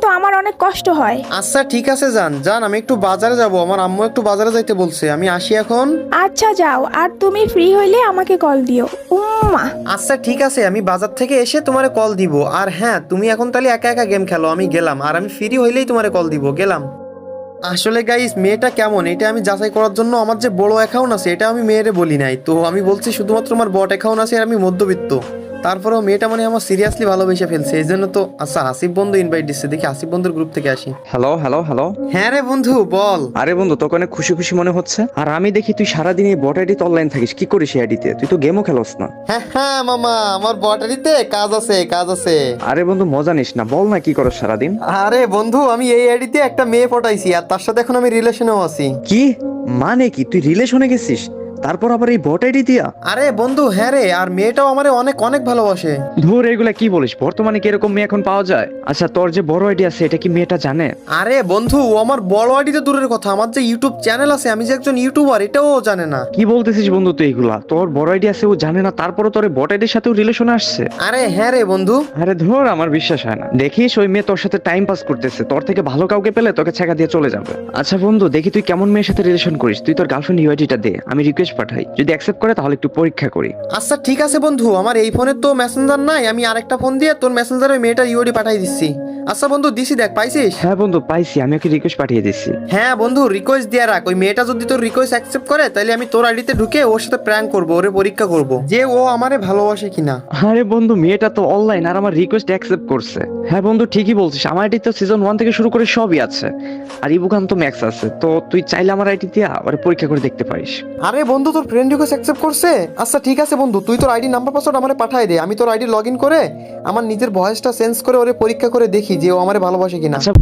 কিন্তু আমার অনেক কষ্ট হয়। আচ্ছা ঠিক আছে যান যান, আমি একটু বাজারে যাব, আমার আম্মু একটু বাজারে যাইতে বলছে, আমি আসি এখন। আচ্ছা যাও, আর তুমি ফ্রি হইলে আমাকে কল দিও। উম্মা। আচ্ছা ঠিক আছে, আমি বাজার থেকে এসে তোমারে কল দিব। আর হ্যাঁ, তুমি এখন তাহলে একা একা গেম খেলো, আমি গেলাম। আর আমি ফ্রি হইলেই তোমারে কল দিব, গেলাম। আসলে গাইস, মেয়েটা কেমন এটা আমি যাচাই করার জন্য আমার যে বড় অ্যাকাউন্ট আছে এটা আমি মেয়েরে বলি নাই, তো আমি বলছি শুধুমাত্র আমার বট অ্যাকাউন্ট আছে আর আমি মধ্যবিত্ত। তারপরেও মেয়েটা মানে আমার সিরিয়াসলি ভালোবেসে ফেলছে, এই জন্য তো। আচ্ছা, আসিফ বন্ধু ইনভাইট দিচ্ছে, দেখি আসিফ বন্ধুর গ্রুপ থেকে আসি। Hello hello hello. হ্যাঁ রে বন্ধু, বল। আরে বন্ধু, তোকে অনেক খুশি খুশি মনে হচ্ছে। আর আমি দেখি তুই সারাদিন এই বট আইডিতে অনলাইন থাকিস, কি করিস এই আইডিতে? তুই তো গেমও খেলোস না। হ্যাঁ হ্যাঁ মামা, আমার বটারিতে কাজ আছে, কাজ আছে। আরে বন্ধু, মজা নিস না, বল না কি করস সারাদিন। আরে বন্ধু, আমি এই আইডিতে একটা মেয়ে পটাইছি আর তার সাথে এখন আমি রিলেশনেও আছি। কি মানে কি, তুই রিলেশনে গেছিস? তারপর আবার এই বট আইডি দিয়া? আরে বন্ধু হ্যাঁ রে, আর মেয়েটাও আমারে অনেক অনেক ভালোবাসে। ধুর, এগুলা কি বলিস? বর্তমানে কি এরকম মেয়ে এখন পাওয়া যায়? আচ্ছা, তোর যে বড় আইডি আছে এটা কি মেয়েটা জানে? আরে বন্ধু, ও আমার বড় আইডিতে দূরের কথা, আমার যে ইউটিউব চ্যানেল আছে, আমি যে একজন ইউটিউবার, এটাও ও জানে না। কি বলতেছিস বন্ধু তুই এগুলা? তোর বড় আইডি আছে ও জানে না, তারপরও তোর বট আইডির সাথেও রিলেশনে আসছে? আরে হ্যাঁ রে বন্ধু। আরে ধর, আমার বিশ্বাস হয় না। দেখিস ওই মেয়ে তোর সাথে টাইম পাস করতেছে, তোর থেকে ভালো কাউকে পেলে তোকে ছেঁকা দিয়ে চলে যাবে। আচ্ছা বন্ধু, দেখি তুই কেমন মেয়ের সাথে রিলেশন করিস। তুই তোর গার্লফ্রেন্ড ইউআইডিটা দে, আমি রিকোয়েস্ট পাঠাই। যদি অ্যাকসেপ্ট করে তাহলে একটু পরীক্ষা করি। আচ্ছা ঠিক আছে বন্ধু, আমার এই ফোনে তো মেসেঞ্জার নাই, আমি আরেকটা ফোন দিয়ে তোর মেসেঞ্জারে মেয়েটার ইউআইডি পাঠাই দিচ্ছি। আচ্ছা বন্ধু, দিছি, দেখ পাইছিস? হ্যাঁ বন্ধু, পাইছি, আমি ওকে রিকোয়েস্ট পাঠিয়ে দিচ্ছি। হ্যাঁ বন্ধু, রিকোয়েস্ট দিয়ে রাখ। ওই মেয়েটা যদি তোর রিকোয়েস্ট অ্যাকসেপ্ট করে তাহলে আমি তোর আইডিতে ঢুকে ওর সাথে প্র্যাঙ্ক করবো, ওরে পরীক্ষা করব যে ও আমারে ভালোবাসে কিনা। আরে বন্ধু, মেয়েটা তো অনলাইন আর আমার রিকোয়েস্ট অ্যাকসেপ্ট করছে। হ্যাঁ বন্ধু, ঠিকই বলছিস, আমার আইডি তো সিজন 1 থেকে শুরু করে সবই আছে। আর ইবুকান তো ম্যাক্স আছে, তো তুই চাইলে আমার আইডি দিয়া ওরে পরীক্ষা করে দেখতে পারিস। আরে বন্ধু, তোর ফ্রেন্ড রিকোয়েস্ট অ্যাকসেপ্ট করছে? আচ্ছা ঠিক আছে বন্ধু, তুই তোর আইডি নাম্বার পাসওয়ার্ড আমারে পাঠাই দে, আমি তোর আইডি লগ ইন করে আমার নিজের ভয়েসটা চেঞ্জ করে ওরে পরীক্ষা করে দেখি যে ও আমারে ভালোবাসে কিনা। আচ্ছা